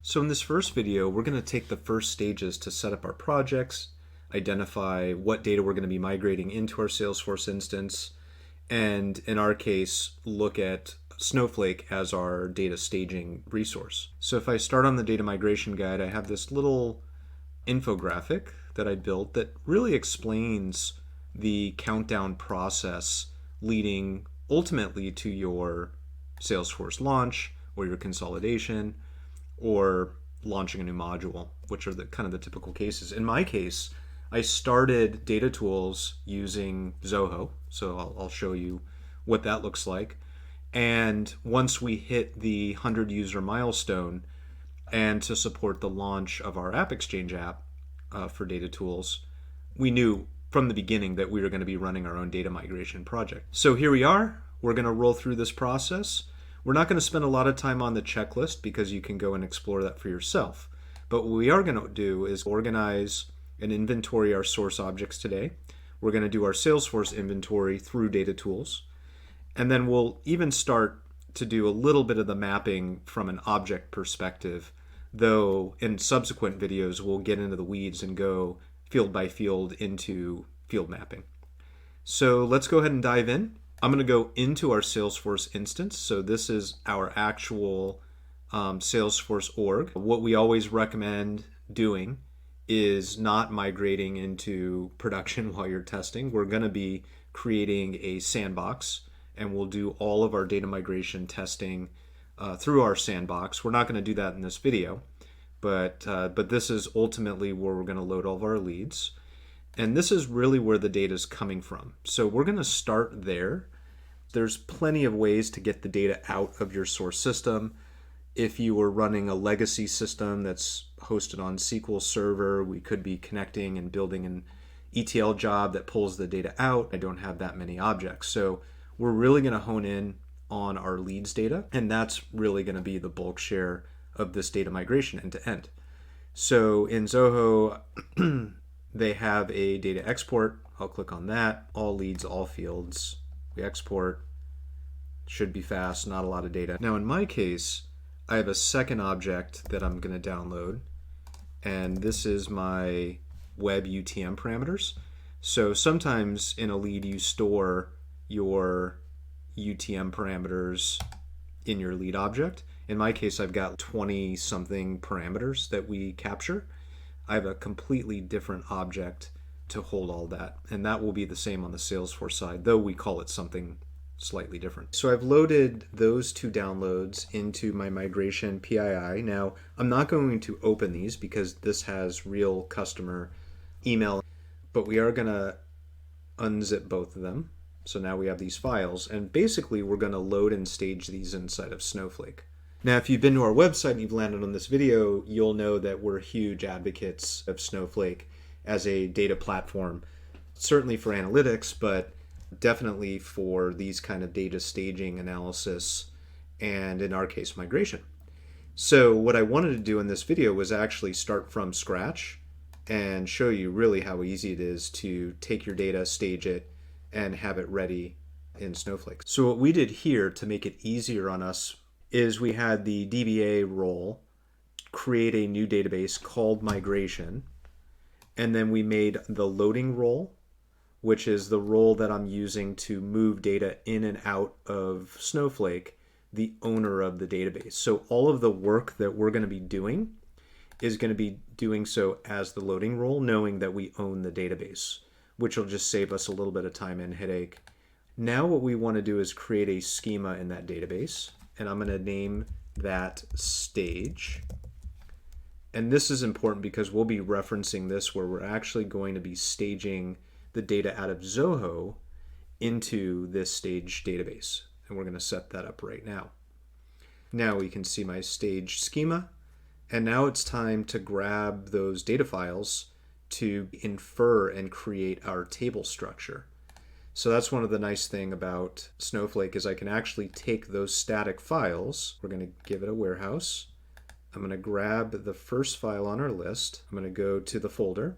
So in this first video, we're going to take the first stages to set up our projects, identify what data we're going to be migrating into our Salesforce instance, and in our case, look at Snowflake as our data staging resource. So if I start on the data migration guide, I have this little infographic that I built that really explains the countdown process leading ultimately to your Salesforce launch or your consolidation or launching a new module, which are the kind of the typical cases. In my case, I started DataTools using Zoho, so I'll show you what that looks like. And once we hit the 100 user milestone, and to support the launch of our AppExchange app for DataTools, we knew from the beginning that we were going to be running our own data migration project. So here we are. We're going to roll through this process. We're not going to spend a lot of time on the checklist because you can go and explore that for yourself. But what we are going to do is organize and inventory our source objects today. We're going to do our Salesforce inventory through DataTools. And then we'll even start to do a little bit of the mapping from an object perspective, though in subsequent videos we'll get into the weeds and go field by field into field mapping. So let's go ahead and dive in. I'm going to go into our Salesforce instance. So this is our actual Salesforce org. What we always recommend doing is not migrating into production while you're testing. We're going to be creating a sandbox, and we'll do all of our data migration testing through our sandbox. We're not going to do that in this video, but this is ultimately where we're going to load all of our leads. And this is really where the data is coming from. So we're going to start there. There's plenty of ways to get the data out of your source system. If you were running a legacy system that's hosted on SQL Server, we could be connecting and building an ETL job that pulls the data out. I don't have that many objects. So we're really going to hone in on our leads data, and that's really going to be the bulk share of this data migration end to end. So in Zoho, they have a data export. I'll click on that. All leads, all fields. We export. Should be fast, not a lot of data. Now in my case, I have a second object that I'm going to download, and this is my web UTM parameters. So sometimes in a lead you store your UTM parameters in your lead object. In my case, I've got 20 something parameters that we capture. I have a completely different object to hold all that, and that will be the same on the Salesforce side, though we call it something slightly different. So I've loaded those two downloads into my migration PII. Now, I'm not going to open these because this has real customer email, but we are going to unzip both of them. So now we have these files, and basically we're going to load and stage these inside of Snowflake. Now, if you've been to our website and you've landed on this video, you'll know that we're huge advocates of Snowflake as a data platform, certainly for analytics, but definitely for these kind of data staging analysis, and in our case, migration. So what I wanted to do in this video was actually start from scratch and show you really how easy it is to take your data, stage it, and have it ready in Snowflake. So what we did here to make it easier on us is we had the DBA role create a new database called migration, and then we made the loading role, which is the role that I'm using to move data in and out of Snowflake, the owner of the database. So all of the work that we're going to be doing is going to be doing so as the loading role, knowing that we own the database, which will just save us a little bit of time and headache. Now what we want to do is create a schema in that database, and I'm going to name that stage. And this is important because we'll be referencing this where we're actually going to be staging the data out of Zoho into this stage database. And we're going to set that up right now. Now we can see my stage schema. And now it's time to grab those data files to infer and create our table structure. So that's one of the nice thing about Snowflake is I can actually take those static files. We're going to give it a warehouse. I'm going to grab the first file on our list. I'm going to go to the folder.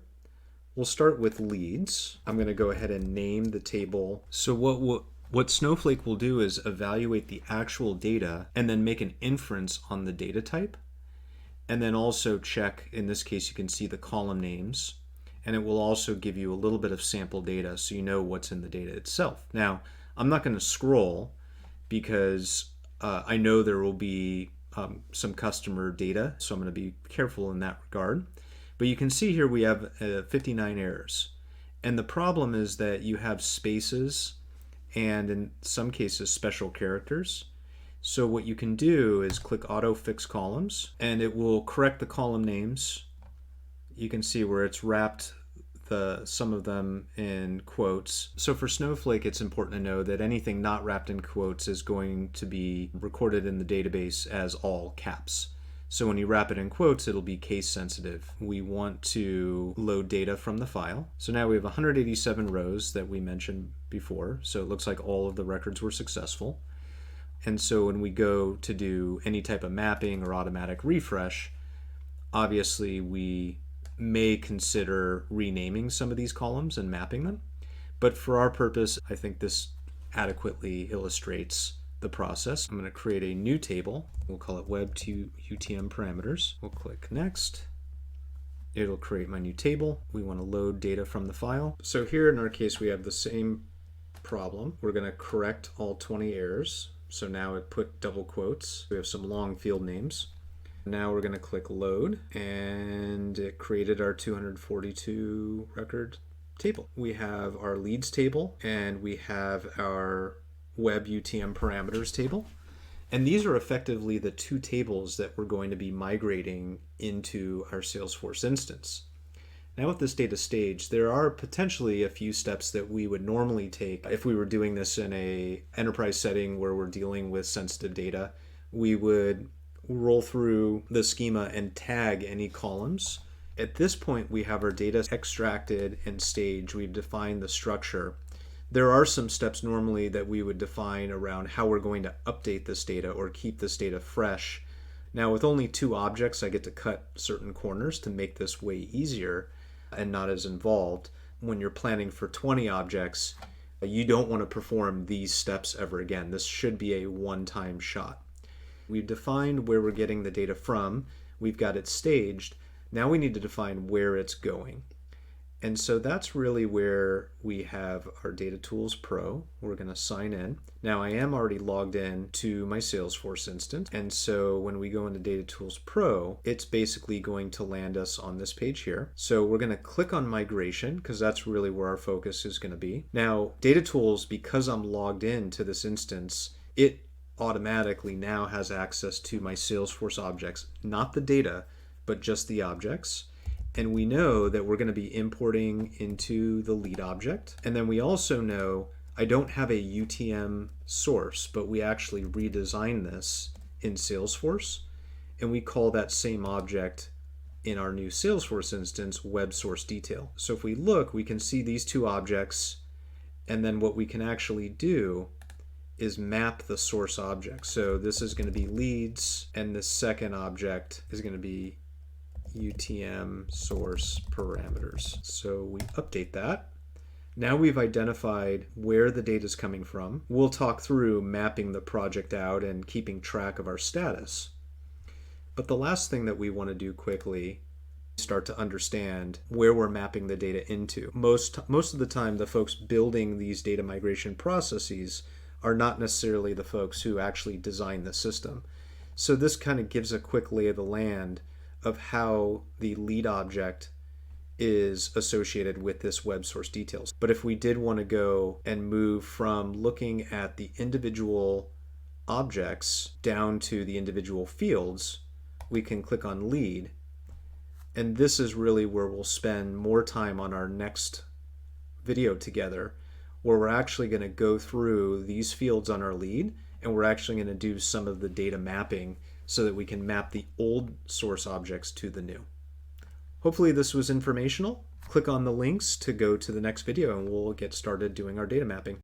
We'll start with leads. I'm going to go ahead and name the table. So what Snowflake will do is evaluate the actual data and then make an inference on the data type. And then also check, in this case, you can see the column names, and it will also give you a little bit of sample data so you know what's in the data itself. Now, I'm not going to scroll because I know there will be some customer data, so I'm going to be careful in that regard. But you can see here we have 59 errors. And the problem is that you have spaces and in some cases special characters. So what you can do is click Auto Fix Columns, and it will correct the column names. You can see where it's wrapped some of them in quotes. So for Snowflake, it's important to know that anything not wrapped in quotes is going to be recorded in the database as all caps. So when you wrap it in quotes, it'll be case sensitive. We want to load data from the file. So now we have 187 rows that we mentioned before. So it looks like all of the records were successful. And so when we go to do any type of mapping or automatic refresh, obviously we may consider renaming some of these columns and mapping them. But for our purpose, I think this adequately illustrates the process. I'm going to create a new table. We'll call it Web to UTM Parameters. We'll click Next. It'll create my new table. We want to load data from the file. So here in our case, we have the same problem. We're going to correct all 20 errors. So now it put double quotes. We have some long field names. Now we're going to click Load, and it created our 242 record table. We have our leads table, and we have our Web UTM Parameters table. And these are effectively the two tables that we're going to be migrating into our Salesforce instance. Now with this data stage, there are potentially a few steps that we would normally take if we were doing this in an enterprise setting where we're dealing with sensitive data. We would roll through the schema and tag any columns. At this point, we have our data extracted and staged. We've defined the structure. There are some steps normally that we would define around how we're going to update this data or keep this data fresh. Now with only 2 objects, I get to cut certain corners to make this way easier and not as involved. When you're planning for 20 objects, you don't want to perform these steps ever again. This should be a one-time shot. We've defined where we're getting the data from. We've got it staged. Now we need to define where it's going. And so that's really where we have our DataTools Pro. We're going to sign in. Now I am already logged in to my Salesforce instance. And so when we go into DataTools Pro, it's basically going to land us on this page here. So we're going to click on migration because that's really where our focus is going to be. Now DataTools, because I'm logged in to this instance, it automatically now has access to my Salesforce objects, not the data, but just the objects. And we know that we're going to be importing into the lead object. And then we also know I don't have a UTM source, but we actually redesign this in Salesforce. And we call that same object in our new Salesforce instance web source detail. So if we look, we can see these 2 objects. And then what we can actually do is map the source object. So this is going to be leads, and the second object is going to be UTM source parameters. So we update that. Now we've identified where the data is coming from. We'll talk through mapping the project out and keeping track of our status. But the last thing that we want to do quickly is start to understand where we're mapping the data into. Most of the time, the folks building these data migration processes are not necessarily the folks who actually design the system. So this kind of gives a quick lay of the land of how the lead object is associated with this web source details. But if we did want to go and move from looking at the individual objects down to the individual fields, we can click on lead. And this is really where we'll spend more time on our next video together, where we're actually going to go through these fields on our lead, and we're actually going to do some of the data mapping so that we can map the old source objects to the new. Hopefully this was informational. Click on the links to go to the next video and we'll get started doing our data mapping.